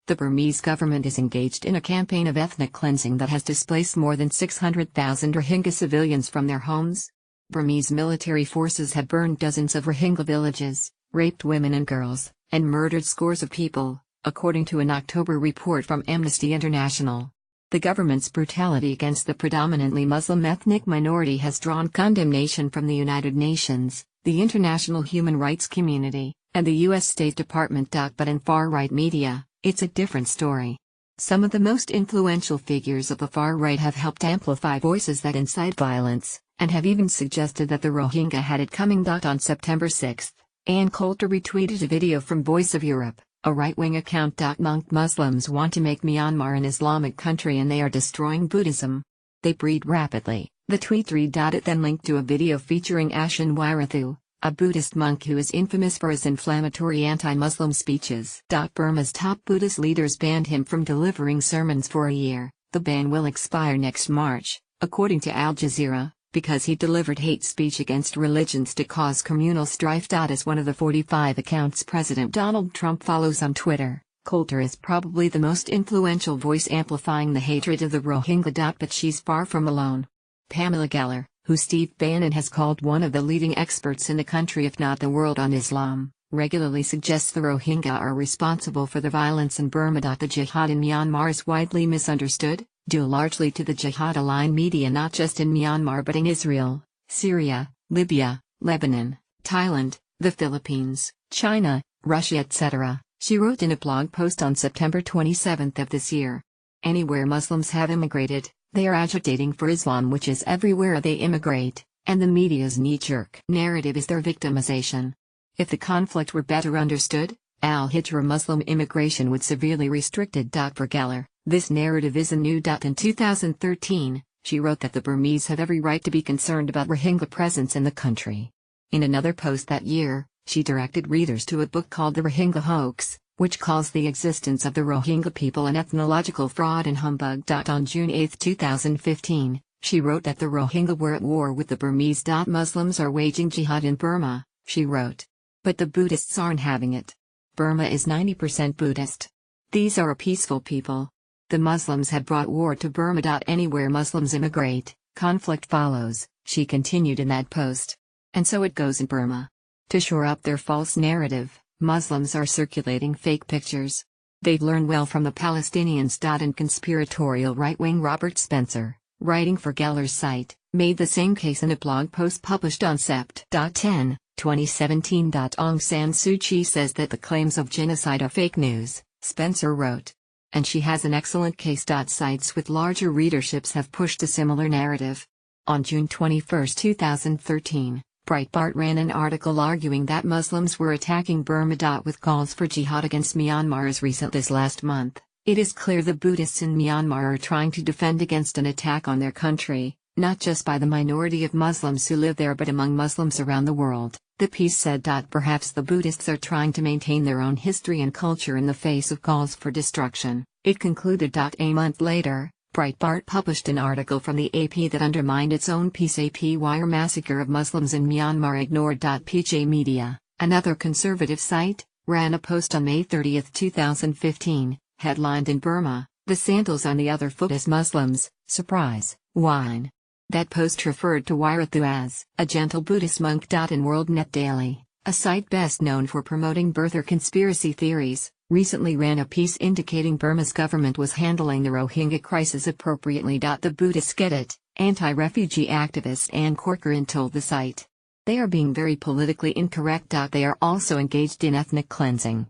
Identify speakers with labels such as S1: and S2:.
S1: The Burmese government is engaged in a campaign of ethnic cleansing that has displaced more than 600,000 Rohingya civilians from their homes. Burmese military forces have burned dozens of Rohingya villages, raped women and girls, and murdered scores of people, according to an October report from Amnesty International. The government's brutality against the predominantly Muslim ethnic minority has drawn condemnation from the United Nations, the international human rights community, and the U.S. State Department. But in far-right media, it's a different story. Some of the most influential figures of the far right have helped amplify voices that incite violence, and have even suggested that the Rohingya had it coming. On September 6, Ann Coulter retweeted a video from Voice of Europe, a right-wing account. Monk Muslims want to make Myanmar an Islamic country and they are destroying Buddhism. They breed rapidly, the tweet read. It then linked to a video featuring Ashin Wirathu, a Buddhist monk who is infamous for his inflammatory anti-Muslim speeches. Burma's top Buddhist leaders banned him from delivering sermons for a year. The ban will expire next March, according to Al Jazeera, because he delivered hate speech against religions to cause communal strife. As one of the 45 accounts President Donald Trump follows on Twitter, Coulter is probably the most influential voice amplifying the hatred of the Rohingya. But she's far from alone. Pamela Geller, who Steve Bannon has called one of the leading experts in the country if not the world on Islam, regularly suggests the Rohingya are responsible for the violence in Burma. The jihad in Myanmar is widely misunderstood, due largely to the jihad-aligned media not just in Myanmar but in Israel, Syria, Libya, Lebanon, Thailand, the Philippines, China, Russia etc., she wrote in a blog post on September 27 of this year. Anywhere Muslims have immigrated, they are agitating for Islam, which is everywhere they immigrate, and the media's knee-jerk narrative is their victimization. If the conflict were better understood, al-Hijra Muslim immigration would severely restricted. For Geller, this narrative isn't new. In 2013, she wrote that the Burmese have every right to be concerned about Rohingya presence in the country. In another post that year, she directed readers to a book called The Rohingya Hoax, which calls the existence of the Rohingya people an ethnological fraud and humbug. On June 8, 2015, she wrote that the Rohingya were at war with the Burmese. Muslims are waging jihad in Burma, she wrote. But the Buddhists aren't having it. Burma is 90% Buddhist. These are a peaceful people. The Muslims have brought war to Burma. Anywhere Muslims immigrate, conflict follows, she continued in that post. And so it goes in Burma. To shore up their false narrative, Muslims are circulating fake pictures. They've learned well from the Palestinians. And conspiratorial right-wing Robert Spencer, writing for Geller's site, made the same case in a blog post published on Sept. 10, 2017. Aung San Suu Kyi says that the claims of genocide are fake news, Spencer wrote. And she has an excellent case. Sites with larger readerships have pushed a similar narrative. On June 21, 2013, Breitbart ran an article arguing that Muslims were attacking Burma. With calls for jihad against Myanmar as recent as last month, it is clear the Buddhists in Myanmar are trying to defend against an attack on their country, not just by the minority of Muslims who live there but among Muslims around the world, the piece said. Perhaps the Buddhists are trying to maintain their own history and culture in the face of calls for destruction, it concluded. A month later, Breitbart published an article from the AP that undermined its own piece. Wire massacre of Muslims in Myanmar ignored. PJ Media, another conservative site, ran a post on May 30, 2015, headlined "In Burma, the sandals on the other foot as Muslims, surprise, whine." That post referred to Wirathu as a gentle Buddhist monk. In WorldNet Daily, a site best known for promoting birther conspiracy theories, recently ran a piece indicating Burma's government was handling the Rohingya crisis appropriately. The Buddhists get it, anti-refugee activist Ann Corcoran told the site. They are being very politically incorrect. They are also engaged in ethnic cleansing.